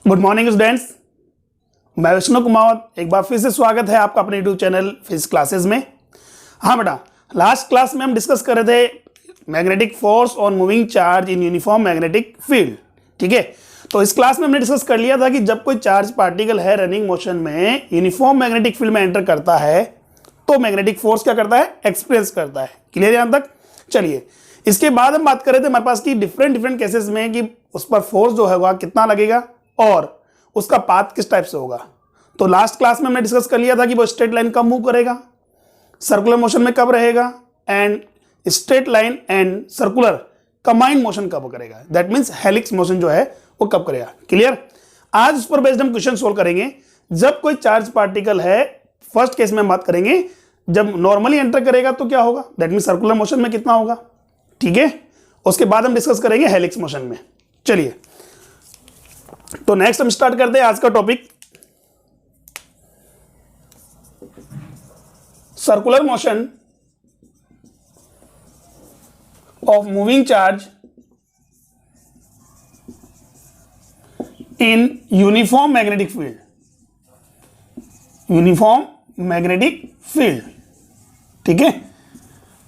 Good morning students, मैं विष्णु कुमार। एक बार फिर से स्वागत है आपका अपने यूट्यूब चैनल फिजिक्स क्लासेस में। हाँ बेटा, लास्ट क्लास में हम डिस्कस कर रहे थे magnetic force on moving charge in uniform magnetic field. ठीक है, तो इस क्लास में हमने डिस्कस कर लिया था कि जब कोई चार्ज पार्टिकल है रनिंग मोशन में यूनिफॉर्म मैग्नेटिक फील्ड में एंटर करता है तो मैग्नेटिक फोर्स क्या करता है, एक्सपीरियंस करता है। क्लियर यहां तक? चलिए, इसके बाद हम बात कर रहे थे हमारे पास की डिफरेंट केसेस में कि उस पर फोर्स जो होगा कितना लगेगा और उसका पाथ किस टाइप से होगा। तो लास्ट क्लास में हमने डिस्कस कर लिया था कि वो स्ट्रेट लाइन कब मूव करेगा, सर्कुलर मोशन में कब रहेगा, and straight line and circular combined motion कब करेगा। दैट मींस हेलिक्स मोशन जो है वो कब करेगा। क्लियर? आज उस पर बेस्ड हम क्वेश्चन सोल्व करेंगे। जब कोई चार्ज पार्टिकल है, फर्स्ट केस में हम बात करेंगे जब नॉर्मली एंटर करेगा तो क्या होगा, दैट मींस सर्कुलर मोशन में कितना होगा। ठीक है, उसके बाद हम डिस्कस करेंगे हेलिक्स मोशन में। चलिए, तो नेक्स्ट हम स्टार्ट करते हैं आज का topic, circular motion of moving charge in uniform magnetic field. Uniform magnetic field, ठीक है।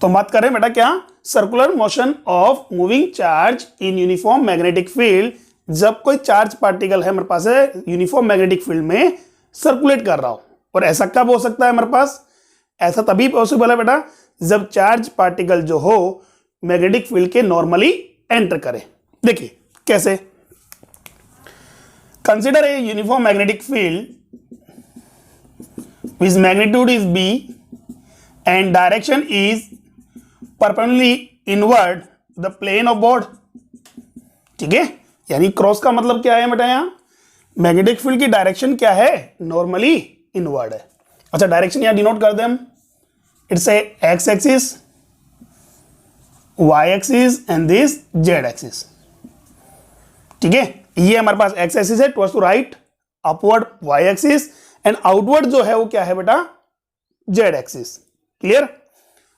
तो बात करें बेटा क्या, circular motion of moving charge in uniform magnetic field. जब कोई चार्ज पार्टिकल है हमारे पास है यूनिफॉर्म मैग्नेटिक फील्ड में सर्कुलेट कर रहा हो, और ऐसा कब हो सकता है हमारे पास, ऐसा तभी पॉसिबल है बेटा जब चार्ज पार्टिकल जो हो मैग्नेटिक फील्ड के नॉर्मली एंटर करे। देखिए कैसे, consider a uniform magnetic field which magnitude is B and direction is perpendicularly inward the plane of board. ठीक है, यानी क्रॉस का मतलब क्या है बेटा, यहां मैग्नेटिक फील्ड की डायरेक्शन क्या है, नॉर्मली इनवर्ड है। अच्छा, डायरेक्शन यहां डिनोट कर दे हम, it's a X axis, Y axis and this Z axis. ठीक है, ये हमारे पास एक्स एक्सिस है towards to right, upward Y axis, and outward जो है वो क्या है बेटा, जेड एक्सिस। क्लियर?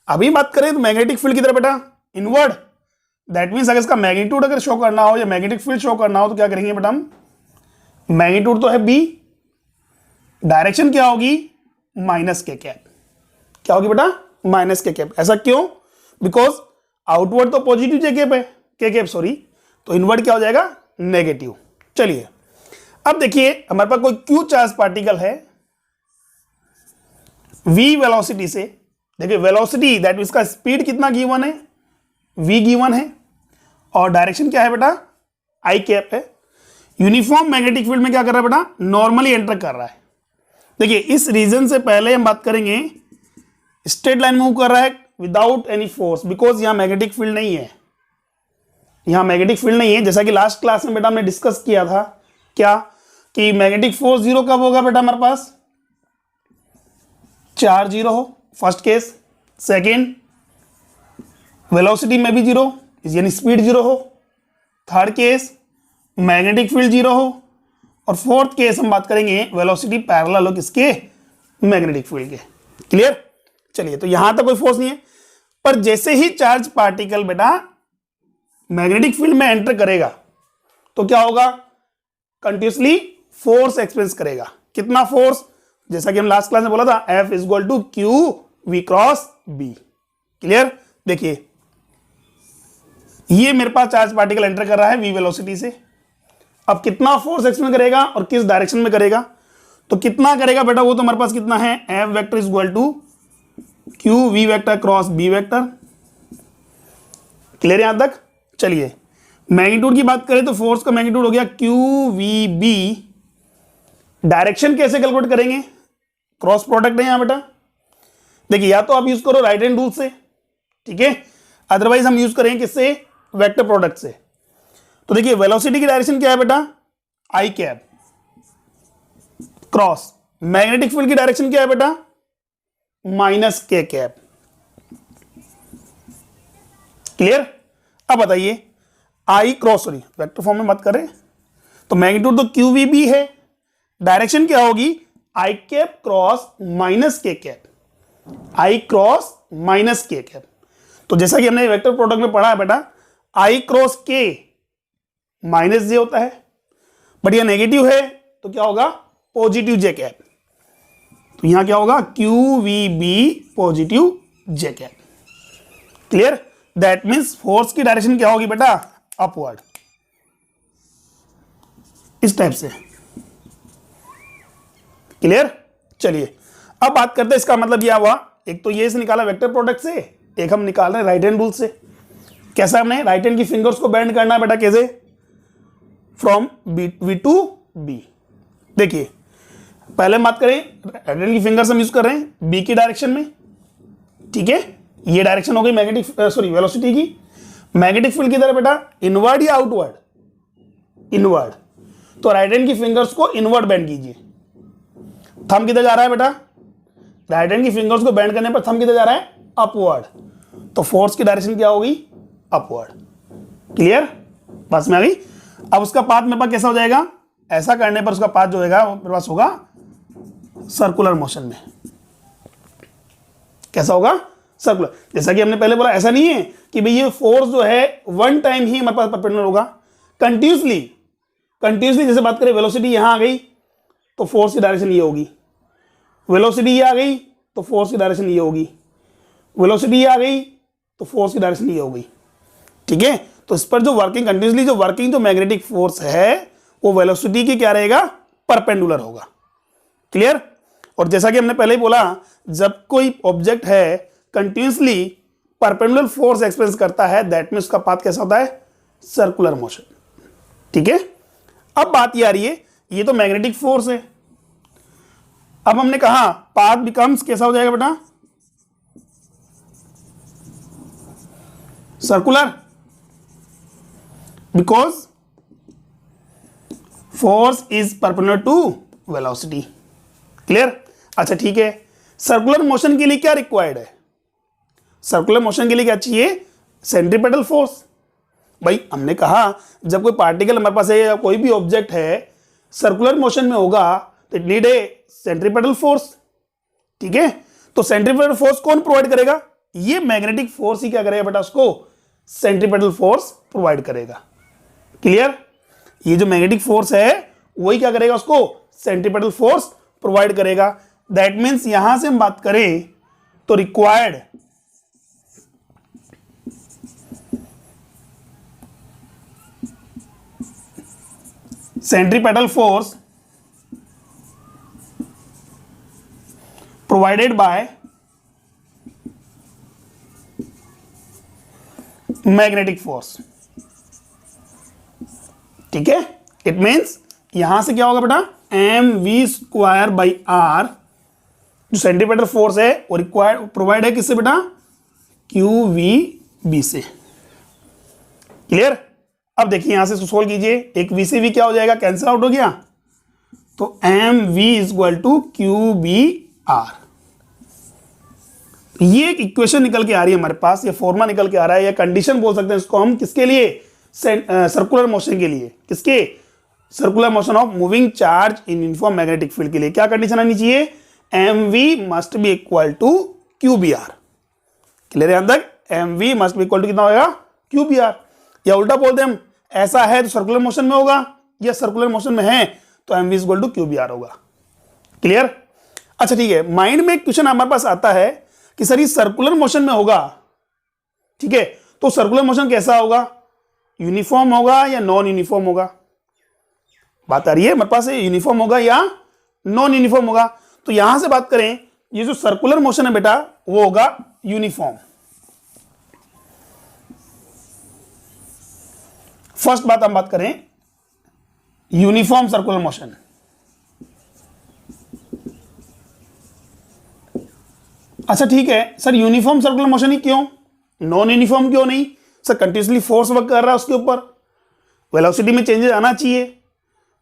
अभी बात करें तो मैग्नेटिक फील्ड की तरफ बेटा इनवर्ड, दैट मीन्स अगर इसका मैग्नीट्यूड अगर शो करना हो या मैग्नेटिक फील्ड शो करना हो तो क्या करेंगे बेटा हम, मैग्नीट्यूड तो है बी, डायरेक्शन क्या होगी, माइनस के कैप। क्या होगी बेटा, माइनस के कैप। ऐसा क्यों? बिकॉज आउटवर्ड तो पॉजिटिव जे कैप है, के कैप सॉरी, तो इनवर्ड क्या हो जाएगा, नेगेटिव। चलिए, अब देखिए हमारे पास कोई क्यू चार्ज पार्टिकल है v वेलोसिटी से। देखिए वेलोसिटी दैट इसका स्पीड कितना गिवन है, v गिवन है, और डायरेक्शन क्या है बेटा, आई कैप है। यूनिफॉर्म मैग्नेटिक फील्ड में क्या कर रहा है बेटा, नॉर्मली एंटर कर रहा है। देखिए इस रीजन से पहले हम बात करेंगे स्ट्रेट लाइन मूव कर रहा है विदाउट एनी फोर्स, बिकॉज यहां मैग्नेटिक फील्ड नहीं है, यहां मैग्नेटिक फील्ड नहीं है। जैसा कि लास्ट क्लास में बेटा हमने डिस्कस किया था क्या, कि मैग्नेटिक फोर्स जीरो कब होगा बेटा हमारे पास, चार्ज जीरो हो, फर्स्ट केस। सेकेंड, वेलोसिटी में भी जीरो यानी स्पीड जीरो हो। Third case, magnetic field zero हो। और फोर्थ केस हम बात करेंगे वेलोसिटी पैरेलल हो किसके, मैग्नेटिक फील्ड के। क्लियर? चलिए, तो यहां तक कोई फोर्स नहीं है, पर जैसे ही चार्ज पार्टिकल बेटा मैग्नेटिक फील्ड में एंटर करेगा तो क्या होगा, कंटिन्यूसली फोर्स एक्सपीरियंस करेगा। कितना फोर्स, जैसा कि हम लास्ट क्लास में बोला था, F equal to Q V cross B. Clear? देखिए ये मेरे पास चार्ज पार्टिकल एंटर कर रहा है v वेलोसिटी से। अब कितना फोर्स एक्सपीरियंस करेगा और किस डायरेक्शन में करेगा, तो कितना करेगा बेटा, वो तो हमारे पास कितना है, F vector equal to Q V vector cross B vector. Clear यहां तक? चलिए, मैग्नीट्यूड की बात करें तो फोर्स का मैग्नीट्यूड हो गया क्यू वी बी। डायरेक्शन कैसे कैलकुलेट करेंगे, क्रॉस प्रोडक्ट है यहां बेटा। देखिए या तो आप यूज करो राइट हैंड रूल से, ठीक है, अदरवाइज हम यूज करेंगे किससे, वेक्टर प्रोडक्ट से। तो देखिए वेलोसिटी की डायरेक्शन क्या है बेटा, आई कैप क्रॉस, मैग्नेटिक फील्ड की डायरेक्शन क्या है बेटा, माइनस के कैप। क्लियर? अब बताइए आई क्रॉस, सॉरी वेक्टर फॉर्म में बात करें तो मैग्नीट्यूड तो क्यू वी बी है, डायरेक्शन क्या होगी, आई कैप क्रॉस माइनस के कैप, आई क्रॉस माइनस के कैप। तो जैसा कि हमने वेक्टर प्रोडक्ट में पढ़ा है बेटा, आई क्रॉस के माइनस जे होता है, बट यह नेगेटिव है तो क्या होगा, पॉजिटिव जे कैप। तो यहां क्या होगा, Q V B positive J cap. Clear? That means force की डायरेक्शन क्या होगी बेटा, अपवर्ड, इस टाइप से। क्लियर? चलिए अब बात करते हैं इसका मतलब क्या हुआ। एक तो ये से निकाला वेक्टर प्रोडक्ट से, एक हम निकाल रहे हैं राइट हैंड रूल से। कैसा, हमने राइट हैंड की फिंगर्स को बेंड करना है बेटा, कैसे, फ्रॉम वी टू बी। देखिए पहले हम बात करें, राइट हैंड की फिंगर्स हम यूज कर रहे हैं बी की डायरेक्शन में, ठीक है। ये डायरेक्शन हो गई मैग्नेटिक वेलोसिटी की। मैग्नेटिक फील्ड की तरह बेटा इनवर्ड या आउटवर्ड, इनवर्ड। तो राइट हैंड की फिंगर्स को इनवर्ड बेंड कीजिए। थंब किधर जा रहा है बेटा, राइट हैंड की फिंगर्स को बेंड करने पर थंब किधर जा रहा है, अपवर्ड। तो फोर्स की डायरेक्शन क्या होगी, अपवर्ड। क्लियर? बस में आ गई। अब उसका पाथ मेरे पास कैसा हो जाएगा, ऐसा करने पर उसका पाथ जो होगा वो मेरे पास होगा सर्कुलर मोशन में। कैसा होगा, सर्कुलर। जैसा कि हमने पहले बोला, ऐसा नहीं है कि भाई ये फोर्स जो है वन टाइम ही हमारे पास परपेंडिकुलर होगा, कंटिन्यूसली जैसे बात करें, वेलोसिटी यहां आ गई तो फोर्स की डायरेक्शन ये होगी, वेलोसिटी ये आ गई तो फोर्स की डायरेक्शन ये होगी, वेलोसिटी ये आ गई तो फोर्स की डायरेक्शन ये होगी। ठीक है? तो इस पर जो वर्किंग कंटिन्यूसली जो वर्किंग जो मैग्नेटिक फोर्स है वो वेलोसिटी की क्या रहेगा, परपेंडिकुलर होगा। क्लियर? और जैसा कि हमने पहले ही बोला, जब कोई ऑब्जेक्ट है कंटिन्यूसली परपेंडिकुलर फोर्स एक्सपीरियंस करता है, दैट मींस उसका पाथ कैसा होता है, सर्कुलर मोशन। ठीक है? अब बात ये आ रही है, ये तो मैग्नेटिक फोर्स है। अब हमने कहा पाथ बिकम्स कैसा हो जाएगा बेटा, circular, because force is perpendicular to velocity. Clear? अच्छा ठीक है, सर्कुलर मोशन के लिए क्या रिक्वायर्ड है, सर्कुलर मोशन के लिए क्या चाहिए, सेंट्रीपेटल फोर्स। भाई हमने कहा जब कोई पार्टिकल हमारे पास है या कोई भी ऑब्जेक्ट है सर्कुलर मोशन में होगा तो it need a centripetal force. ठीक है? तो सेंट्रीपेटल फोर्स कौन प्रोवाइड करेगा, ये मैग्नेटिक फोर्स ही क्या करेगा बेटा, उसको सेंट्रीपेटल फोर्स प्रोवाइड करेगा। क्लियर? ये जो मैग्नेटिक फोर्स है वही क्या करेगा, उसको सेंट्रीपेटल फोर्स प्रोवाइड करेगा। दैट मीन्स यहां से हम बात करें तो required centripetal force provided by magnetic force। ठीक है? इट मीन्स यहां से क्या होगा बेटा, M V square by R, जो सेंट्रीपेटल फोर्स है वो रिक्वायर्ड प्रोवाइड है किससे बेटा, क्यू वी बी से। क्लियर? अब देखिए यहां से इसको सोल्व कीजिए, एक वी से वी क्या हो जाएगा, कैंसिल आउट हो गया, तो M V is equal to Q B R. ये एक इक्वेशन निकल के आ रही है हमारे पास, ये फॉर्मुला निकल के आ रहा है, या कंडीशन बोल सकते हैं इसको हम, किसके लिए, सर्कुलर मोशन के लिए। किसके, circular motion of moving charge in uniform magnetic field के लिए क्या कंडीशन आनी चाहिए, M V must be equal to Q B R. Clear है यहां तक, M V must be equal to कितना होगा, क्यू बी आर। या उल्टा बोलते हैं हम, ऐसा है तो सर्कुलर मोशन में होगा, या सर्कुलर मोशन में है तो M V is equal to Q B R होगा। क्लियर? अच्छा ठीक है, माइंड में एक क्वेश्चन हमारे पास आता है कि सर ये सर्कुलर मोशन में होगा, ठीक है, तो सर्कुलर मोशन कैसा होगा, यूनिफॉर्म होगा या नॉन यूनिफॉर्म होगा। बात आ रही है हमारे पास, यूनिफॉर्म होगा या नॉन यूनिफॉर्म होगा। तो यहां से बात करें, ये जो सर्कुलर मोशन है बेटा वो होगा यूनिफॉर्म। फर्स्ट बात हम बात करें यूनिफॉर्म सर्कुलर मोशन। अच्छा ठीक है सर, यूनिफॉर्म सर्कुलर मोशन ही क्यों, नॉन यूनिफॉर्म क्यों नहीं, सर कंटिन्यूसली फोर्स वर्क कर रहा है उसके ऊपर, वेलोसिटी में चेंजेस आना चाहिए,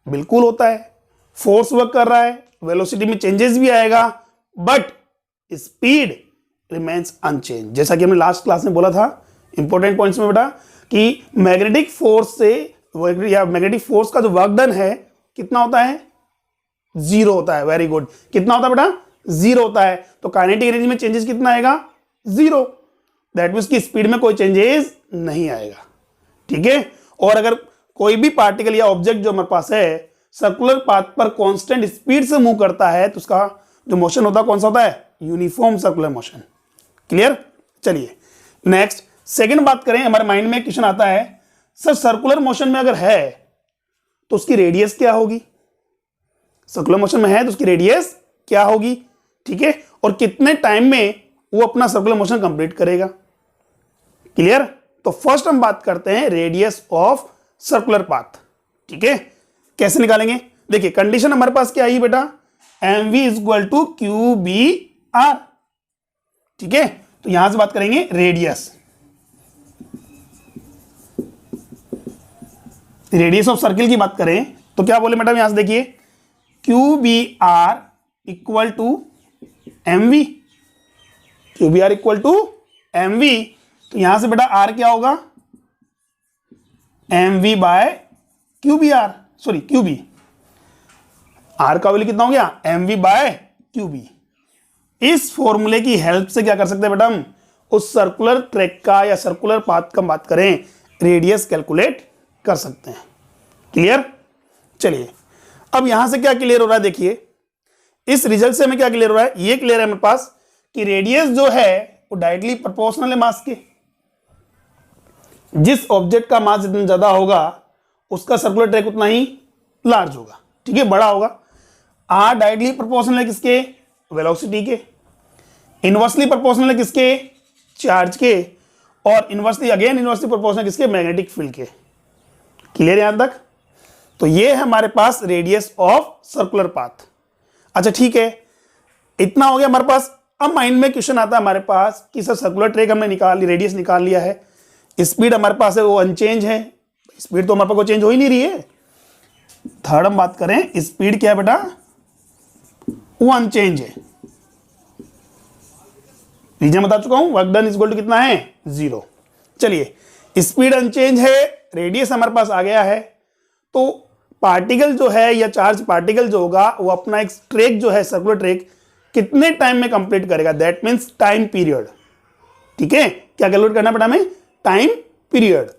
बिल्कुल होता है, फोर्स वर्क कर रहा है, वेलोसिटी में चेंजेस भी आएगा, बट स्पीड रिमेन्स अनचेंज। जैसा कि हमने लास्ट क्लास में बोला था इंपॉर्टेंट पॉइंट्स में बेटा, कि मैग्नेटिक फोर्स से या मैग्नेटिक फोर्स का जो वर्क डन है कितना होता है, जीरो होता है। वेरी गुड, कितना होता है बेटा, जीरो होता है। तो काइनेटिक एनर्जी में चेंजेस कितना आएगा, जीरो। दैट मींस की स्पीड में कोई चेंजेस नहीं आएगा। ठीक है। और अगर कोई भी पार्टिकल या ऑब्जेक्ट जो हमारे पास है सर्कुलर पाथ पर कांस्टेंट स्पीड से मूव करता है तो उसका जो मोशन होता है कौन सा होता है, यूनिफॉर्म सर्कुलर मोशन। क्लियर। चलिए नेक्स्ट सेकंड बात करें, हमारे माइंड में क्वेश्चन आता है सर सर्कुलर मोशन में अगर है तो उसकी रेडियस क्या होगी, सर्कुलर मोशन में है तो उसकी रेडियस क्या होगी, ठीक है, और कितने टाइम में वो अपना सर्कुलर मोशन कंप्लीट करेगा। क्लियर। तो फर्स्ट हम बात करते हैं रेडियस ऑफ सर्कुलर पाथ, ठीक है। कैसे निकालेंगे, देखिए कंडीशन हमारे पास क्या आई बेटा, M V is equal to Q B R, ठीक है। तो यहां से बात करेंगे रेडियस, रेडियस ऑफ सर्किल की बात करें तो क्या बोले मैडम, यहां से देखिए Q B R equal to M V, Q B R equal to M V. तो यहां से बेटा आर क्या होगा, M V by Q B R, sorry Q B, R का वैल्यू कितना हो गया, M V by Q B. इस फॉर्मूले की हेल्प से क्या कर सकते हैं बेटा, हम उस सर्कुलर ट्रैक का या सर्कुलर पाथ का बात करें रेडियस कैलकुलेट कर सकते हैं। क्लियर। चलिए अब यहां से क्या क्लियर हो रहा है, देखिए इस रिजल्ट से हमें क्या क्लियर हो रहा है, ये क्लियर है मेरे पास कि रेडियस जो है वो डायरेक्टली प्रोपोर्शनल है मास के। जिस ऑब्जेक्ट का मास जितना ज्यादा होगा उसका सर्कुलर ट्रैक उतना ही लार्ज होगा, ठीक है, बड़ा होगा। आर डायरेक्टली प्रोपोर्शनल है किसके, वेलोसिटी के, इनवर्सली प्रोपोर्शनल है किसके, चार्ज के, और इनवर्सली अगेन इनवर्सली प्रोपोर्शनल किसके, मैग्नेटिक फील्ड के। क्लियर यहां तक। तो ये है हमारे पास रेडियस ऑफ सर्कुलर पाथ। अच्छा ठीक है, इतना हो गया हमारे पास। अब माइंड में क्वेश्चन आता है हमारे पास कि सर सर्कुलर ट्रैक हमने निकाल ली, रेडियस निकाल लिया है, स्पीड हमारे पास है वो अनचेंज है, स्पीड तो हमारे पास कोई चेंज हो ही नहीं रही है। थर्ड हम बात करें, स्पीड क्या है बेटा, वो अनचेंज है। रीजन बता चुका हूं, work done is equal to कितना है, 0। चलिए स्पीड अनचेंज है, रेडियस हमारे पास आ गया है, तो पार्टिकल जो है या चार्ज पार्टिकल जो होगा वो अपना एक ट्रैक जो है सर्कुलर ट्रैक कितने टाइम में कंप्लीट करेगा, दैट मीन्स टाइम पीरियड। ठीक है, क्या कैलकुलेट करना पड़ा हमें, टाइम पीरियड,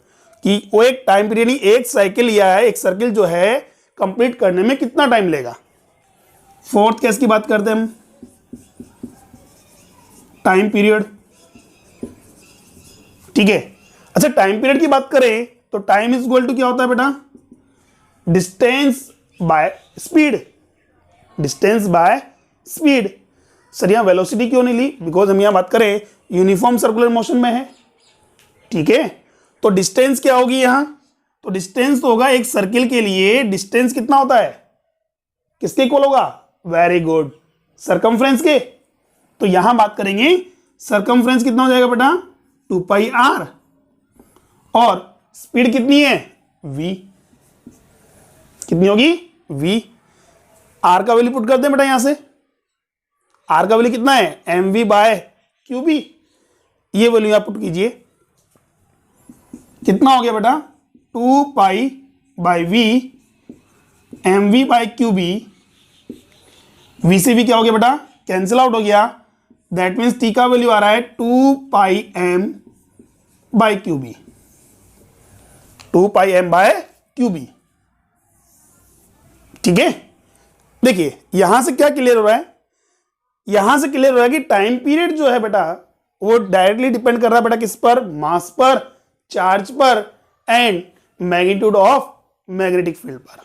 कि वो एक टाइम पीरियड, एक साइकिल या एक सर्किल जो है कंप्लीट करने में कितना टाइम लेगा। फोर्थ केस की बात करते हैं हम, टाइम पीरियड। ठीक है, अच्छा टाइम पीरियड की बात करें तो टाइम इज इक्वल टू क्या होता है बेटा, distance by speed, distance by speed. Sir यहां वेलोसिटी क्यों नहीं ली, बिकॉज हम यहां बात करें यूनिफॉर्म सर्कुलर मोशन में है। ठीक है, तो डिस्टेंस क्या होगी यहां, तो डिस्टेंस तो होगा एक सर्किल के लिए डिस्टेंस कितना होता है, किसके इक्वल होगा, वेरी गुड, सरकमफ्रेंस के। तो यहां बात करेंगे सरकमफ्रेंस कितना हो जाएगा बेटा, 2 पाई आर, और स्पीड कितनी है, v, कितनी होगी, v। आर का वैल्यू पुट करते हैं बेटा, यहां से आर का वैल्यू कितना है, M V by Q B, ये वैल्यू आप पुट कीजिए, कितना हो गया बेटा, 2 pi by V, M V by Q B, V से भी क्या हो गया बेटा, कैंसिल आउट हो गया, दैट मीन्स टी का वैल्यू आ रहा है 2 पाई एम बाय क्यू बी, 2 पाई एम बाय क्यू बी। ठीक है, देखिए यहां से क्या क्लियर हो रहा है, यहां से क्लियर हो रहा है कि टाइम पीरियड जो है बेटा वो डायरेक्टली डिपेंड कर रहा है बेटा किस पर, मास पर, चार्ज पर, and magnitude of magnetic field पर।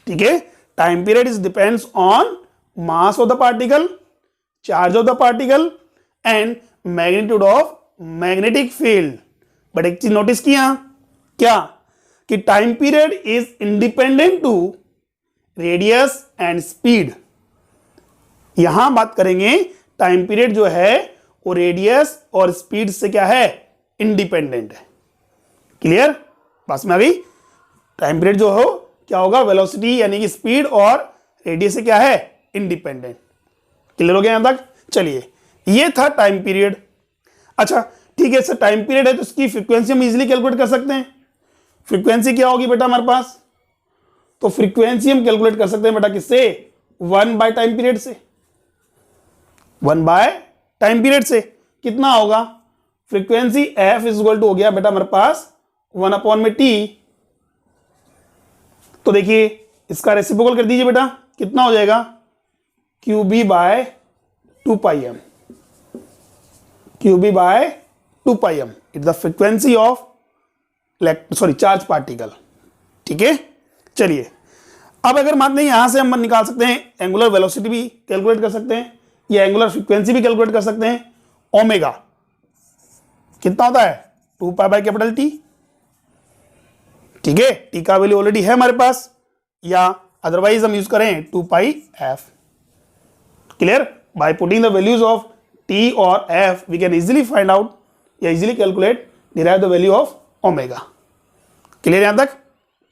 ठीक है, time period is depends on mass of the particle, charge of the particle, and magnitude of magnetic field. But एक चीज नोटिस किया क्या, कि time period is independent to radius and speed. यहां बात करेंगे टाइम पीरियड जो है वो रेडियस और स्पीड से क्या है, इंडिपेंडेंट है। क्लियर, पास में आ गई। टाइम पीरियड जो हो क्या होगा, वेलोसिटी यानी कि स्पीड, और रेडियस से क्या है, इंडिपेंडेंट। क्लियर हो गया यहां तक। चलिए ये था टाइम पीरियड। अच्छा ठीक है सर, टाइम पीरियड है तो इसकी फ्रीक्वेंसी हम इजीली कैलकुलेट कर सकते हैं। फ्रीक्वेंसी क्या होगी बेटा हमारे पास, तो फ्रीक्वेंसी हम कैलकुलेट कर सकते हैं बेटा किससे, 1 बाय टाइम पीरियड से, 1 बाय टाइम पीरियड से। कितना होगा, frequency F is equal to हो गया बेटा हमारे पास 1/t। तो देखिए इसका रेसिप्रोकल कर दीजिए बेटा, कितना हो जाएगा, qb/2πm, qb/2πm it the frequency of charge particle. ठीक है, चलिए अब अगर मान लें यहां से हम निकाल सकते हैं, एंगुलर वेलोसिटी भी कैलकुलेट कर सकते हैं या एंगुलर फ्रीक्वेंसी भी कैलकुलेट कर सकते हैं। ओमेगा कितना होता है, 2π/T। ठीक है, टी का वैल्यू ऑलरेडी है हमारे पास, या अदरवाइज हम यूज करें 2πf। Clear, by putting the values of T और F we can easily find out या easily calculate derive the value of omega. Clear यहां तक?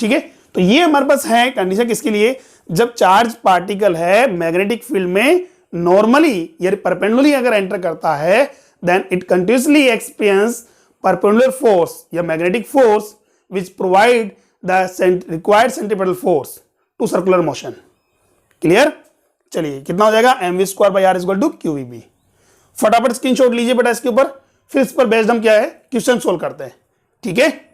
ठीक है, तो ये हमारे पास है कंडीशन किसके लिए, जब चार्ज पार्टिकल है मैग्नेटिक फील्ड में नॉर्मली या परपेंडिकुलरली अगर एंटर करता है, then it continuously experience perpendicular force या magnetic force which provide the required centripetal force to circular motion। क्लियर? चलिए कितना हो जाएगा, mv²/r = qvb। फटाफट स्क्रीनशॉट लीजिए बेटा इसके ऊपर, फिर इस पर बेस्ड हम क्या है क्वेश्चन सोल्व करते हैं। ठीक है,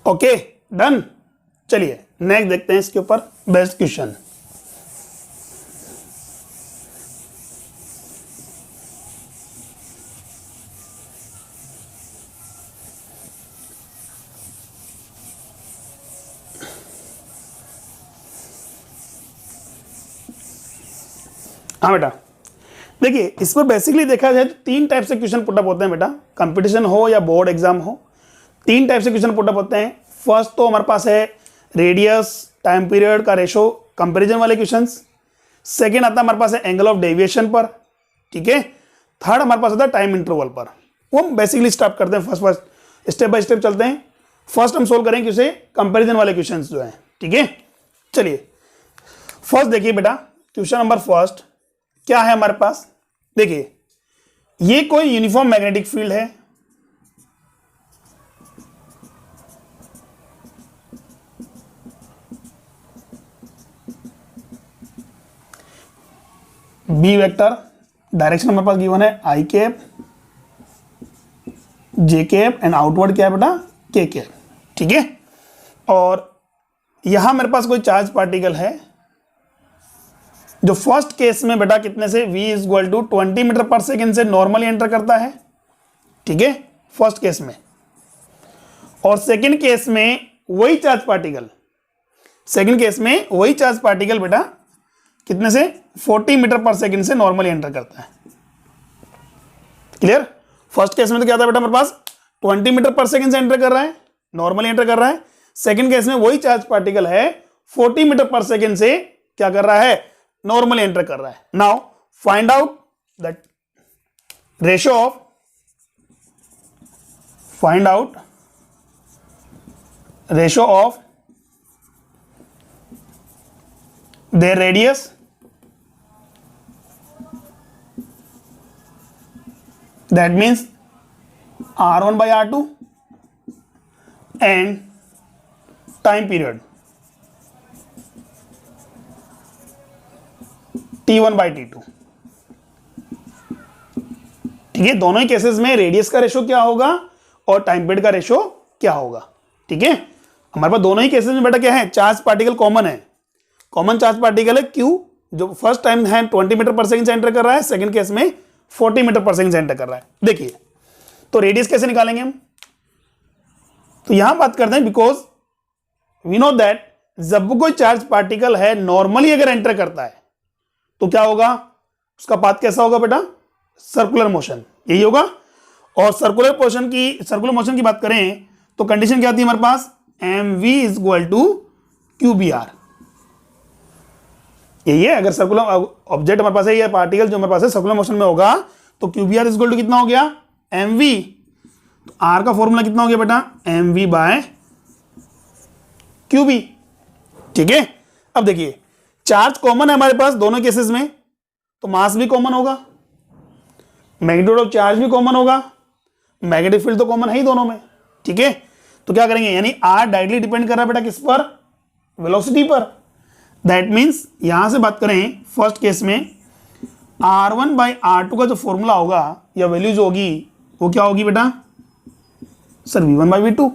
ओके डन। चलिए नेक्स्ट देखते हैं इसके ऊपर बेस्ड क्वेश्चन। हाँ बेटा, देखिए इस पर बेसिकली देखा जाए तो तीन टाइप से क्वेश्चन पुटअप होते हैं बेटा, कंपटीशन हो या बोर्ड एग्जाम हो, तीन टाइप से क्वेश्चन पुटअप होते हैं। फर्स्ट तो हमारे पास है रेडियस टाइम पीरियड का रेशो कंपैरिजन वाले क्वेश्चंस। सेकंड आता है हमारे पास है एंगल ऑफ डेविएशन पर। ठीक है, थर्ड हमारे पास आता है टाइम इंटरवल पर। वो हम बेसिकली स्टार्ट करते हैं, फर्स्ट स्टेप बाय स्टेप चलते हैं। फर्स्ट हम सोल्व करेंगे किसे, कंपेरिजन वाले क्वेश्चन जो है। ठीक है, चलिए फर्स्ट देखिए बेटा, क्वेश्चन नंबर फर्स्ट क्या है हमारे पास, देखिए ये कोई यूनिफॉर्म मैग्नेटिक फील्ड है, बी वेक्टर डायरेक्शन हमारे पास गिवन है I cap, J cap and outward क्या है बेटा, के कैप। ठीक है, और यहां मेरे पास कोई चार्ज पार्टिकल है जो फर्स्ट केस में बेटा कितने से v = 20 मीटर पर सेकेंड से नॉर्मली एंटर करता है। ठीक है, फर्स्ट केस में, और सेकंड केस में वही चार्ज पार्टिकल, सेकंड केस में वही चार्ज पार्टिकल बेटा कितने से 40 मीटर पर सेकेंड से नॉर्मली एंटर करता है। क्लियर, फर्स्ट केस में तो क्या था बेटा हमारे पास 20 मीटर पर सेकेंड से एंटर कर रहा है, नॉर्मली एंटर कर रहा है। सेकंड केस में वही चार्ज पार्टिकल है 40 मीटर पर सेकेंड से क्या कर रहा है, नॉर्मली एंटर कर रहा है। Now find out that ratio of, find out ratio of their radius that means r1 by r2 and time period t1 by t2। ठीक है, दोनों ही केसेस में रेडियस का रेशो क्या होगा और टाइम पीरियड का रेशो क्या होगा। ठीक है, हमारे पास दोनों ही केसेस में बेटा क्या है, चार्ज पार्टिकल कॉमन है, कॉमन चार्ज पार्टिकल है Q जो फर्स्ट टाइम है 20 मीटर पर सेकंड से एंटर कर रहा है, सेकंड केस में 40 मीटर पर सेकंड से एंटर कर रहा है। देखिए तो रेडियस कैसे निकालेंगे हम, तो यहां बात करते हैं, बिकॉज वी नो दैट जब कोई चार्ज पार्टिकल है नॉर्मली अगर एंटर करता है तो क्या होगा, उसका पाथ कैसा होगा बेटा, सर्कुलर मोशन, यही होगा। और सर्कुलर मोशन की बात करें तो कंडीशन क्या आती है हमारे पास, mv = qbr। यही है, अगर सर्कुलर ऑब्जेक्ट हमारे पास है या पार्टिकल जो हमारे पास है सर्कुलर मोशन में होगा तो qbr = कितना हो गया, mv। तो r का फॉर्मूला कितना हो गया बेटा, mv/qb। ठीक है, अब देखिए चार्ज कॉमन है हमारे पास दोनों केसेस में, तो मास भी कॉमन होगा, मैग्नीट्यूड ऑफ चार्ज भी कॉमन होगा, मैग्नेटिक फील्ड तो कॉमन है ही दोनों में। ठीक है, तो क्या करेंगे, यानी r डायरेक्टली डिपेंड कर रहा है बेटा किस पर, वेलोसिटी पर। दैट मीन्स यहां से बात करें फर्स्ट केस में R1/R2 का जो फॉर्मूला होगा या वैल्यू जो होगी वो क्या होगी बेटा सर V1/V2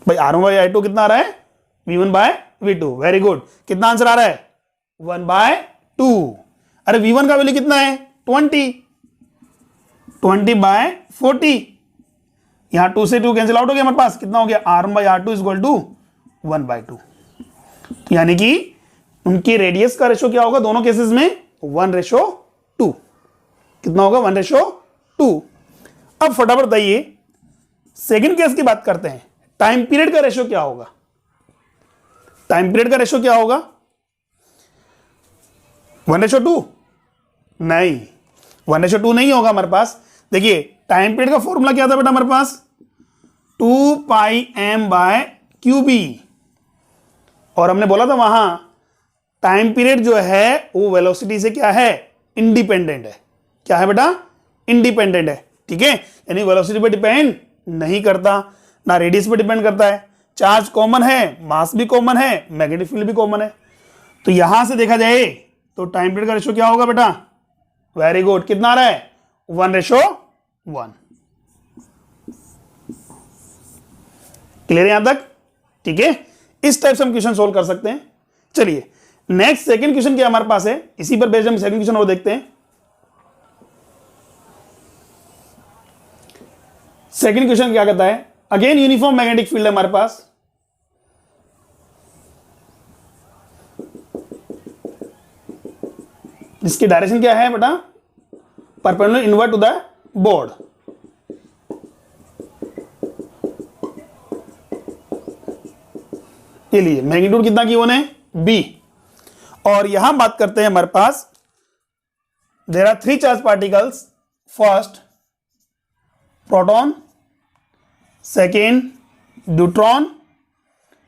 भाई। R1/R2 कितना आ रहा है V1/V2। वेरी गुड, कितना आंसर आ रहा है 1/2। अरे V1 का वैल्यू कितना है 20/40। यहां 2 से 2 कैंसिल आउट हो गया, हमारे पास कितना हो गया R1/R2 इज इक्वल टू 1/2। यानी कि उनकी रेडियस का रेशो क्या होगा दोनों केसेस में 1:2। कितना होगा 1:2। अब फटाफट बताइए सेकंड केस की बात करते हैं। टाइम पीरियड का रेशो क्या होगा? टाइम पीरियड का रेशो क्या होगा 1:2? नहीं, 1:2 नहीं होगा हमारे पास। देखिए टाइम पीरियड का फॉर्मूला क्या था बेटा हमारे पास 2πm/QB, और हमने बोला था वहां टाइम पीरियड जो है वो वेलोसिटी से क्या है इंडिपेंडेंट है। क्या है बेटा इंडिपेंडेंट है। ठीक है, यानी वेलोसिटी पे डिपेंड नहीं करता, ना रेडियस पे डिपेंड करता है। चार्ज कॉमन है, मास भी कॉमन है, मैग्नेटिक फील्ड भी कॉमन है। तो यहां से देखा जाए तो टाइम पीरियड का रेशो क्या होगा बेटा? वेरी गुड, कितना आ रहा है 1:1। क्लियर यहां तक? ठीक है, इस टाइप से हम क्वेश्चन सोल्व कर सकते हैं। चलिए नेक्स्ट सेकंड क्वेश्चन क्या हमारे पास है, इसी पर बेस्ड हम सेकंड क्वेश्चन और देखते हैं। सेकंड क्वेश्चन क्या कहता है, अगेन यूनिफॉर्म मैग्नेटिक फील्ड है हमारे पास। इसकी डायरेक्शन क्या है बेटा perpendicular invert to the board. ये लिए मैग्नीट्यूड कितना की है B, और यहां बात करते हैं हमारे पास there are 3 charge particles, first proton, second neutron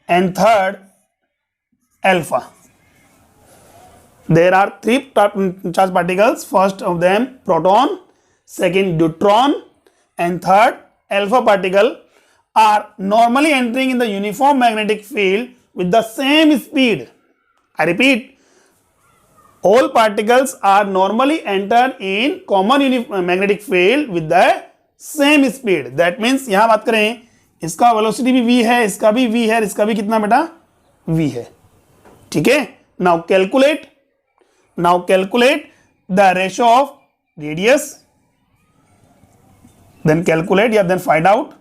and third alpha. There are 3 charge particles, first of them proton, second neutron and third alpha particle are normally entering in the uniform magnetic field with the same speed. I repeat, all particles are normally entered in common magnetic field with the same speed. That means यहाँ बात करें इसका velocity भी v है, इसका भी v है, इसका भी कितना बेटा v है। ठीक है, now calculate the ratio of radius, then calculate या then find out।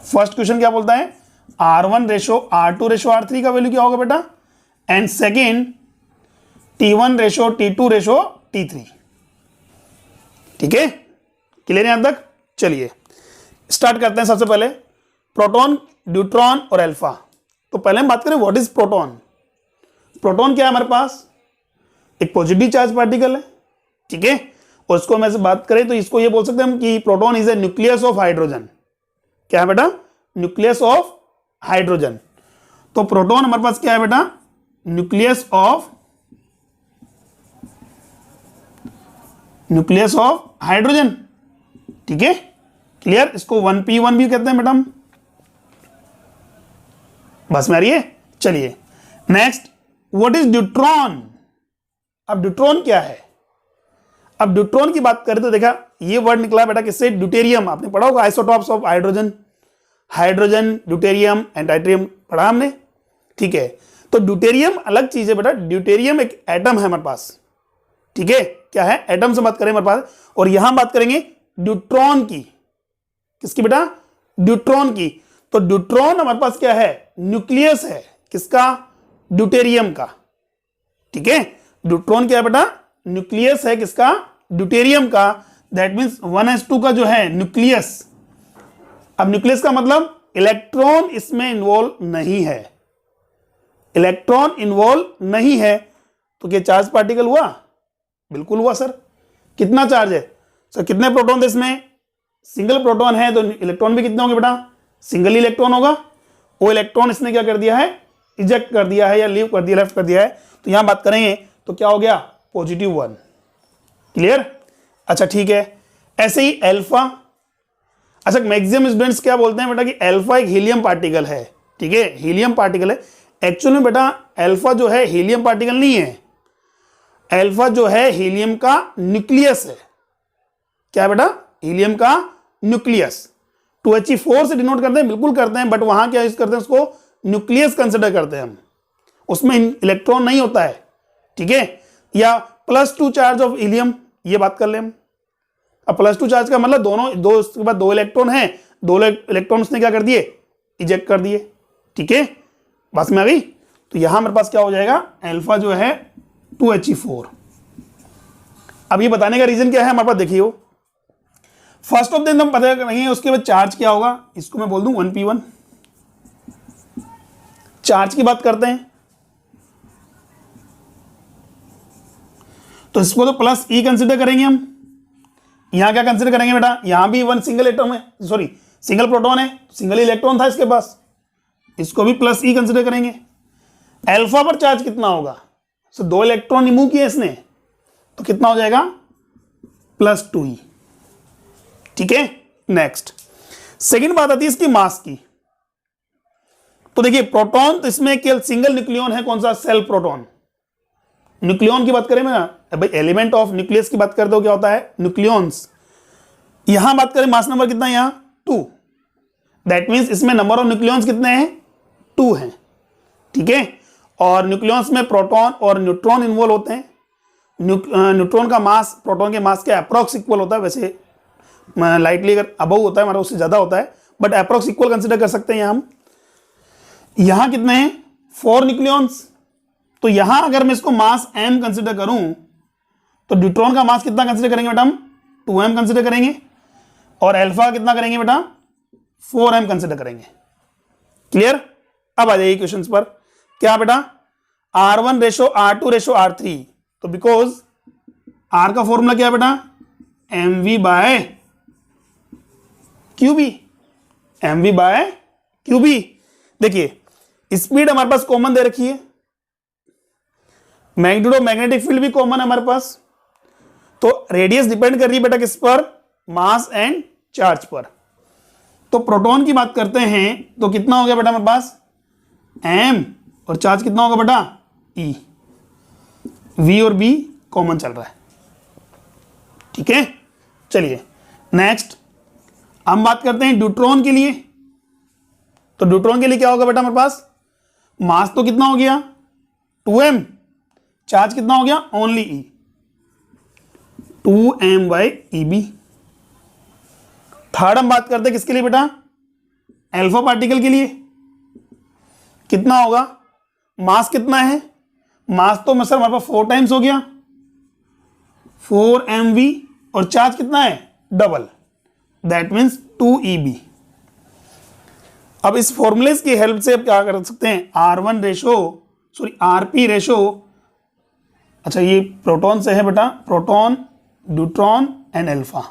First question क्या बोलता है R1:R2:R3 का वैल्यू क्या होगा बेटा, एंड सेकेंड T1:T2:T3। ठीक है, क्लियर यहां तक? चलिए स्टार्ट करते हैं। सबसे पहले प्रोटॉन, न्यूट्रॉन और अल्फा। तो पहले हम बात करें व्हाट इज प्रोटॉन। प्रोटॉन क्या है हमारे पास एक पॉजिटिव चार्ज पार्टिकल है। ठीक है, और इसको हम ऐसे बात करें तो इसको ये बोल सकते हैं हम कि proton is a nucleus of hydrogen. क्या है बेटा न्यूक्लियस ऑफ हाइड्रोजन। तो प्रोटॉन हमारे पास क्या है बेटा न्यूक्लियस ऑफ हाइड्रोजन। ठीक है, क्लियर। इसको 1p1 भी कहते हैं बेटा हम, बस में आ रही है। चलिए नेक्स्ट व्हाट इज न्यूट्रॉन। अब न्यूट्रॉन क्या है, अब न्यूट्रॉन की बात करें तो देखा ये वर्ड निकला बेटा किससे ड्यूटेरियम। आपने पढ़ा होगा isotopes of hydrogen, deuterium and tritium पढ़ा हमने। ठीक है, तो ड्यूटेरियम अलग चीज है बेटा, ड्यूटेरियम एक एटम है हमारे पास। ठीक है, क्या है एटम से बात करें हमारे पास, और यहां बात करेंगे न्यूट्रॉन की। किसकी बेटा न्यूट्रॉन की। तो न्यूट्रॉन हमारे पास क्या है न्यूक्लियस है किसका ड्यूटेरियम का। ठीक है, न्यूट्रॉन क्या है बेटा न्यूक्लियस है किसका ड्यूटेरियम का। दैट मीन्स 1s2 का जो है न्यूक्लियस। अब न्यूक्लियस का मतलब इलेक्ट्रॉन इसमें इन्वॉल्व नहीं है, इलेक्ट्रॉन इन्वॉल्व नहीं है। तो क्या चार्ज पार्टिकल हुआ? बिल्कुल हुआ सर। कितना चार्ज है सर, कितने प्रोटॉन थे इसमें? सिंगल प्रोटॉन है तो इलेक्ट्रॉन भी कितने होंगे बेटा सिंगल इलेक्ट्रॉन होगा। वो इलेक्ट्रॉन इसने क्या कर दिया है इजेक्ट कर दिया है या लीव कर दिया, लेफ्ट कर दिया है। तो यहां बात करेंगे तो क्या हो गया +1। क्लियर। अच्छा ठीक है, ऐसे ही अल्फा। अच्छा मैक्सिमम स्टूडेंट्स क्या बोलते हैं बेटा कि अल्फा एक हीलियम पार्टिकल है। ठीक है, हीलियम पार्टिकल है। एक्चुअल में बेटा अल्फा जो है हीलियम पार्टिकल नहीं है, अल्फा जो है हीलियम का न्यूक्लियस है। क्या बेटा? हीलियम का न्यूक्लियस। 2He4 से डिनोट करते हैं, बिल्कुल करते हैं, बट वहां क्या यूज करते हैं, उसको न्यूक्लियस कंसिडर करते हैं हम, उसमें इलेक्ट्रॉन नहीं होता है, ठीक है। या +2 चार्ज ऑफ हीलियम, ये बात कर ले हम। अब +2 चार्ज का मतलब दोनों दो, उसके बाद 2 इलेक्ट्रॉन है, 2 इलेक्ट्रॉन उसने क्या कर दिए, इजेक्ट कर दिए, ठीक है, बस में आ गई। तो यहां मेरे पास क्या हो जाएगा, अल्फा जो है 2He4। अब ये बताने का रीजन क्या है हमारे पास, देखिए फर्स्ट ऑफ दिन हम पता करेंगे, उसके बाद चार्ज क्या होगा, इसको मैं बोल दूं 1p1। चार्ज की बात करते हैं तो इसको तो +E कंसिडर करेंगे हम। यहां क्या कंसिडर करेंगे बेटा, यहां भी 1 सिंगल एटम है, सॉरी सिंगल प्रोटॉन है, सिंगल इलेक्ट्रॉन था इसके पास, इसको भी +E कंसिडर करेंगे। अल्फा पर चार्ज कितना होगा, सो 2 इलेक्ट्रॉन रिमूव किए इसने, तो कितना हो जाएगा +2E, ठीक है। नेक्स्ट सेकेंड बात आती है इसकी मास की। तो देखिए प्रोटॉन, तो इसमें केवल सिंगल न्यूक्लियन है, कौन सा, सेल्फ प्रोटॉन। न्यूक्लियन की बात करें ना भाई, एलिमेंट ऑफ न्यूक्लियस की बात करते हो क्या होता है, न्यूक्लियॉन्स। यहां बात करें मास नंबर कितना है, यहां 2, दैट मींस इसमें नंबर ऑफ न्यूक्लियॉन्स कितने हैं, 2 हैं, ठीक है। और न्यूक्लियॉन्स में प्रोटॉन और न्यूट्रॉन इन्वॉल्व होते हैं। न्यूट्रॉन का मास प्रोटॉन के मास के अप्रॉक्स इक्वल होता है, वैसे लाइटली अगर अबव होता है हमारा उससे ज्यादा होता है, बट अप्रॉक्स इक्वल कंसिडर कर सकते हैं यहां हम। यहां कितने हैं, 4 न्यूक्लियॉन्स। तो यहां अगर मैं इसको मास m कंसिडर करूं तो न्यूट्रॉन का मास कितना कंसिडर करेंगे बेटा, हम 2m कंसिडर करेंगे, और अल्फा कितना करेंगे बेटा, 4m कंसिडर करेंगे। क्लियर? अब आ जाइए क्वेश्चंस पर। क्या बेटा, R1:R2:R3, तो बिकॉज R का फॉर्मूला क्या है बेटा, mv/qb, mv/qb। देखिए स्पीड हमारे पास कॉमन दे रखी है, मैग्नीट्यूड ऑफ मैग्नेटिक फील्ड भी कॉमन है हमारे पास, तो रेडियस डिपेंड कर रही है बेटा किस पर, मास एंड चार्ज पर। तो प्रोटॉन की बात करते हैं तो कितना हो गया बेटा हमारे पास, m, और चार्ज कितना होगा बेटा, E। V और B कॉमन चल रहा है, ठीक है। चलिए नेक्स्ट हम बात करते हैं न्यूट्रॉन के लिए। तो न्यूट्रॉन के लिए क्या होगा बेटा हमारे पास, मास तो कितना हो गया 2m, चार्ज कितना हो गया ओनली E, 2m/EB। थर्ड हम बात करते हैं किसके लिए बेटा, अल्फा पार्टिकल के लिए। कितना होगा, मास कितना है, मास तो मैं सर हमारे पास 4 टाइम्स हो गया 4mv, और चार्ज कितना है डबल, दैट मीन्स 2EB। अब इस फॉर्मूले की हेल्प से आप क्या कर सकते हैं, RP रेशो, अच्छा ये प्रोटॉन से है बेटा, प्रोटॉन न्यूट्रॉन एंड अल्फा,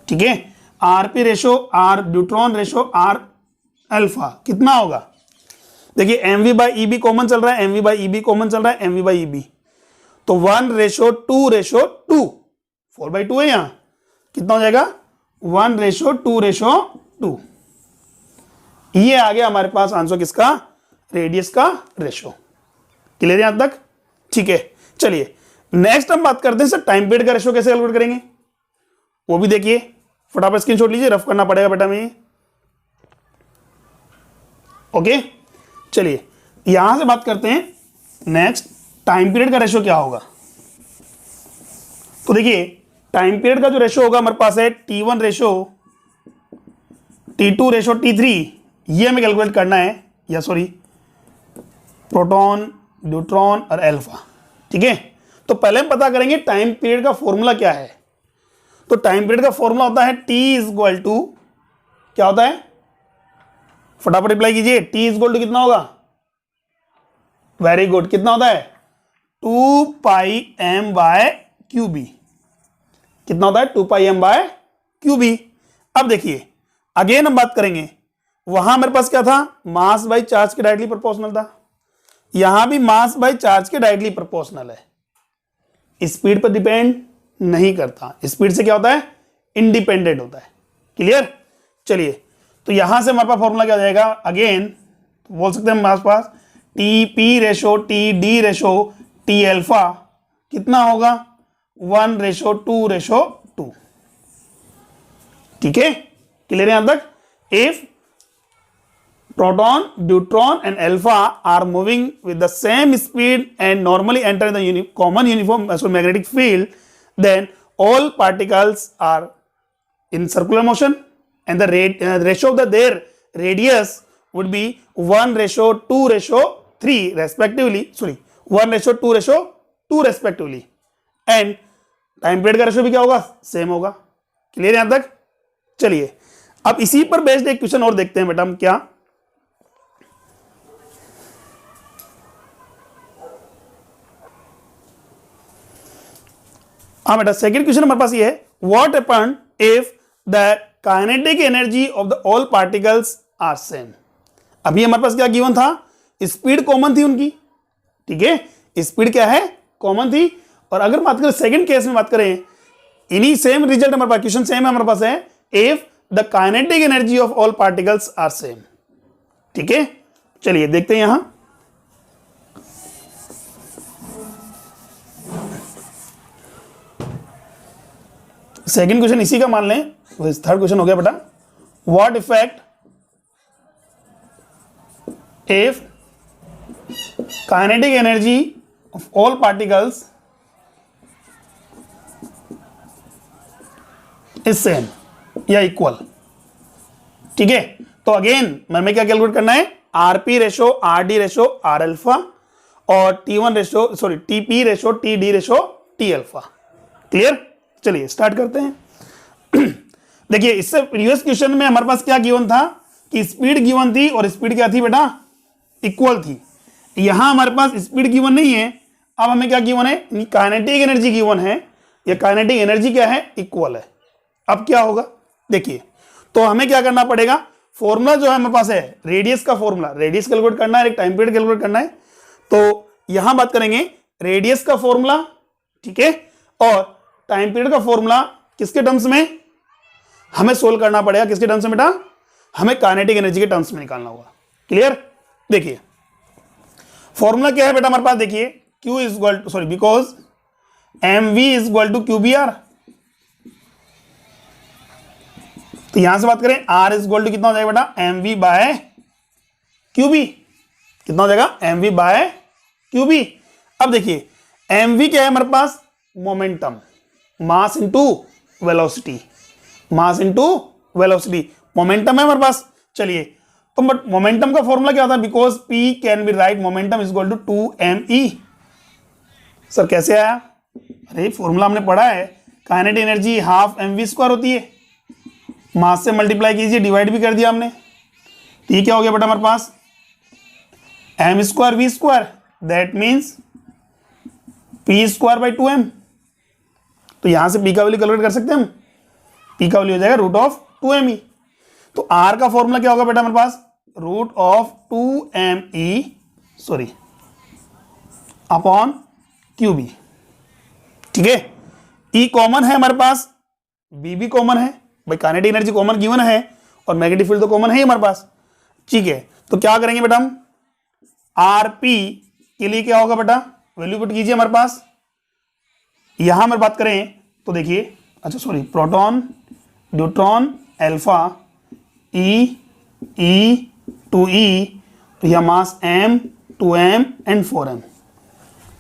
ठीक है। RP ratio R neutron ratio R alpha कितना होगा, देखिए mv/EB कॉमन चल रहा है, mv/EB कॉमन चल रहा है, mv/EB, तो 1:2:2, 4/2 है यहां, कितना हो जाएगा 1:2:2। ये आ गया हमारे पास आंसर किसका, रेडियस का रेशो। क्लियर यहां तक, ठीक है। चलिए नेक्स्ट हम बात करते हैं सर टाइम पीरियड का रेशो कैसे कैलकुलेट करेंगे, वो भी देखिए, फटाफट स्क्रीनशॉट लीजिए, रफ करना पड़ेगा बेटा में। ओके चलिए यहां से बात करते हैं नेक्स्ट, टाइम पीरियड का रेशो क्या होगा। तो देखिए टाइम पीरियड का जो रेशो होगा हमारे पास है T1 ratio, T2 ratio, T3, ये हमें कैलकुलेट करना है, या सॉरी प्रोटॉन न्यूट्रॉन और अल्फा, ठीक है। तो पहले हम पता करेंगे टाइम पीरियड का फॉर्मूला क्या है। तो टाइम पीरियड का फॉर्मूला होता है T इक्वल टू, क्या होता है, फटाफट रिप्लाई कीजिए, T इक्वल टू कितना होगा, वेरी गुड, कितना होता है 2πm/qb, कितना होता है 2πm/qb। अब देखिए अगेन हम बात करेंगे, वहां मेरे पास क्या था, मास बाई चार्ज के डायरेक्टली प्रोपोर्शनल था, यहां भी मास बाई चार्ज के डायरेक्टली प्रोपोर्शनल है, स्पीड पर डिपेंड नहीं करता, स्पीड से क्या होता है इंडिपेंडेंट होता है। क्लियर, चलिए तो यहां से हमारे पास फॉर्मूला क्या हो जाएगा, अगेन तो बोल सकते हैं हमारे पास T P ratio T D ratio T alpha कितना होगा 1:2:2। ठीक है, क्लियर है यहां तक। If proton, neutron and alpha are moving with the same speed and normally enter the common uniform magnetic field, then all particles are in circular motion and the ratio of their radius would be 1:2:3 respectively, 1:2:2 respectively, and time period का ratio भी क्या होगा, same होगा। Clear यहां तक। चलिए अब इसी पर बेस्ड एक क्वेश्चन और देखते हैं बेटा हम। क्या, हाँ बेटा सेकंड क्वेश्चन हमारे पास ये है, what happened if the kinetic energy of the all particles are same. अभी हमारे पास क्या गिवन था, स्पीड कॉमन थी उनकी। ठीक है, स्पीड क्या है, कॉमन थी। और अगर बात करें सेकंड केस में बात करें, इन्हीं सेम रिजल्ट हमारे पास, क्वेश्चन सेम है हमारे पास है, if the kinetic energy of all particles are same. ठीक है, चलिए देखते हैं यहां। सेकंड क्वेश्चन इसी का मान लें, थर्ड क्वेश्चन हो गया बेटा, what effect if kinetic energy of all particles is same या इक्वल। ठीक है, तो अगेन हमें क्या कैलकुलेट करना है, RP ratio R D ratio R alpha और टी1 ratio TP ratio T D ratio T alpha. Clear, चलिए स्टार्ट करते हैं। देखिए इससे प्रीवियस क्वेश्चन में हमारे पास क्या गिवन था कि स्पीड गिवन थी और स्पीड क्या थी बेटा, इक्वल थी। यहां हमारे पास स्पीड गिवन नहीं है, अब हमें क्या गिवन है, काइनेटिक एनर्जी गिवन है। ये काइनेटिक एनर्जी क्या है, इक्वल है। अब क्या होगा देखिए, तो हमें क्या करना पड़ेगा, फॉर्मूला जो है हमारे पास है रेडियस का फॉर्मूला, रेडियस कैलकुलेट करना है, एक टाइम पीरियड कैलकुलेट करना है। तो यहां बात करेंगे रेडियस का फॉर्मूला, ठीक है, और टाइम पीरियड का फॉर्मूला किसके टर्म्स में हमें सोल्व करना पड़ेगा, किसके टर्म्स में बेटा, हमें काइनेटिक एनर्जी के टर्म्स में निकालना होगा। क्लियर, देखिए फॉर्मूला क्या है बेटा हमारे पास, देखिए Q is equal to because mv is equal to QBR। तो यहां से बात करें R इज इक्वल टू कितना हो जाएगा बेटा, mv बाय QB। कितना हो जाएगा, mv बाय QB। अब देखिए mv क्या है हमारे पास, momentum, mass into velocity, mass into velocity, momentum है हमारे पास। चलिए तो बट मोमेंटम का फॉर्मूला क्या होता है, because P can be write momentum is equal to 2me। Sir कैसे आया, अरे फॉर्मूला हमने पढ़ा है, काइनेटिक एनर्जी हाफ mv² होती है, मास से मल्टीप्लाई कीजिए, डिवाइड भी कर दिया हमने। तो ये क्या हो गया बेटा हमारे पास, m² v², that means p² by 2m। तो यहां से p का वैल्यू कैलकुलेट कर सकते हैं हम, p का वैल्यू हो जाएगा √2me। तो r का फॉर्मूला क्या होगा बेटा हमारे पास, √2me अपॉन QB। ठीक है, E कॉमन है हमारे पास, B भी कॉमन है, भाई काइनेटिक एनर्जी कॉमन गिवन है और मैग्नेटिक फील्ड तो कॉमन है ही हमारे पास। ठीक है, तो क्या करेंगे बेटा हम, RP के लिए क्या होगा बेटा, वैल्यू पुट कीजिए हमारे पास। यहां हमारी बात करें तो देखिए, proton, neutron, alpha, E 2E, तो यह मास m, 2m and 4m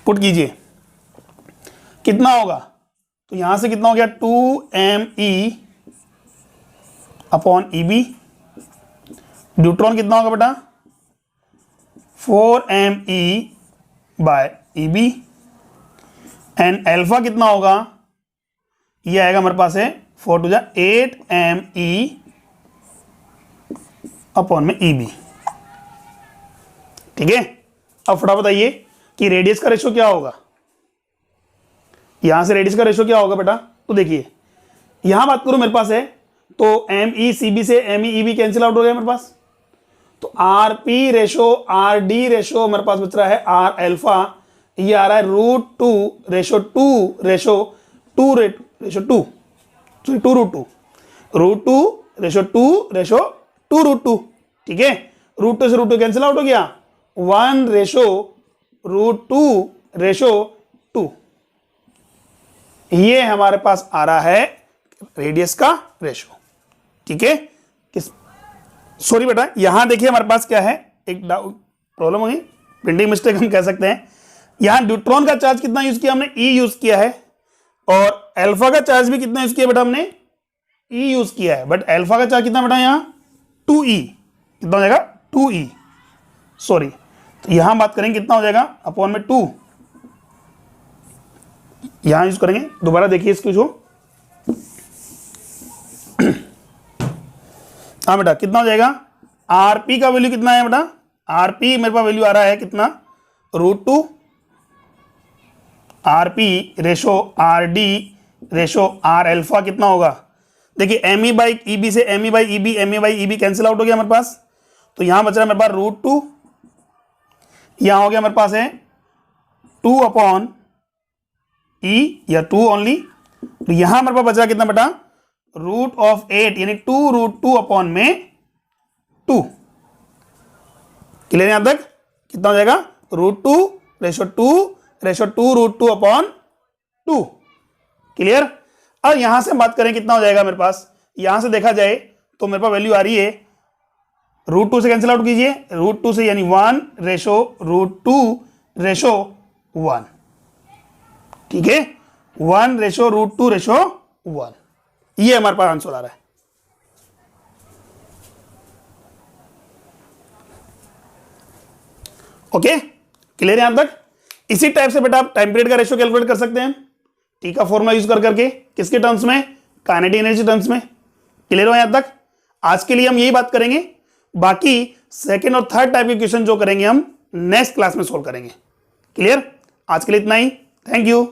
put कीजिए, कितना होगा, तो यहां से कितना हो गया 2me अपॉन EB। न्यूट्रॉन कितना होगा बेटा 4me bye EB and alpha कितना होगा, ये आएगा हमारे पास है 4 to 8me अपॉन में EB। ठीक है, अब फटाफट बताइए कि रेडियस का रेशो क्या होगा, यहां से रेडियस का रेशो क्या होगा बेटा। तो देखिए यहां बात करूं मेरे पास है तो MECB से MEEB कैंसिल आउट हो गया मेरे पास, तो RP रेशो RD रेशो मेरे पास बच रहा है R अल्फा, ये आ रहा है √2 ratio 2 ratio 2 ratio 2 √2 ratio 2 ratio 2 √2। ठीक है, रूट टू से रूट टू कैंसिल आउट हो गया, 1:√2:2। ये हमारे पास आ रहा है रेडियस का रेशो। ठीक है, सॉरी बेटा, यहां देखिए हमारे पास क्या है, एक प्रॉब्लम होगी, प्रिंटिंग मिस्टेक हम कह सकते हैं। यहां न्यूट्रॉन का चार्ज कितना यूज किया हमने, ई यूज किया है, और अल्फा का चार्ज भी कितना यूज किया बेटा हमने, ई यूज किया है। बट अल्फा का चार्ज कितना बेटा यहां 2e, कितना हो जाएगा 2e, सॉरी, तो यहां बात करेंगे कितना हो जाएगा अपॉन में 2, यहां यूज करेंगे। दोबारा देखिए इसको जो, हाँ बेटा कितना हो जाएगा, आरपी का वैल्यू कितना है बेटा, आरपी मेरे पास वैल्यू आ रहा है कितना, √2 RP ratio RD ratio R alpha कितना होगा। देखिए M E by E B से M E by E B cancel out हो गया हमारे पास, तो यहां बच रहा है मेरे पास √2, यहां हो गया मेरे पास है 2 अपॉन ई या 2 ओनली, तो यहां मेरे पास बच रहा कितना बेटा, √8 यानी 2√2 अपॉन में 2। क्लियर यहां तक, कितना हो जाएगा √2:2 अपॉन 2। क्लियर। अब यहां से बात करें कितना हो जाएगा मेरे पास, यहां से देखा जाए तो मेरे पास वैल्यू आ रही है, √2 से कैंसिल आउट कीजिए, √2 से यानी 1:√2:1। ठीक है, 1:√2:1, ये हमारे पास आंसर आ रहा है। ओके, क्लियर यहां तक। इसी टाइप से बेटा आप टाइम पीरियड का रेशियो कैलकुलेट कर सकते हैं, टी का फॉर्मूला यूज कर करके, किसके टर्म्स में, काइनेटिक एनर्जी टर्म्स में। क्लियर हो यहां तक। आज के लिए हम यही बात करेंगे, बाकी सेकंड और थर्ड टाइप के क्वेश्चन जो करेंगे हम नेक्स्ट क्लास में सोल्व करेंगे। क्लियर, आज के लिए इतना ही, थैंक यू।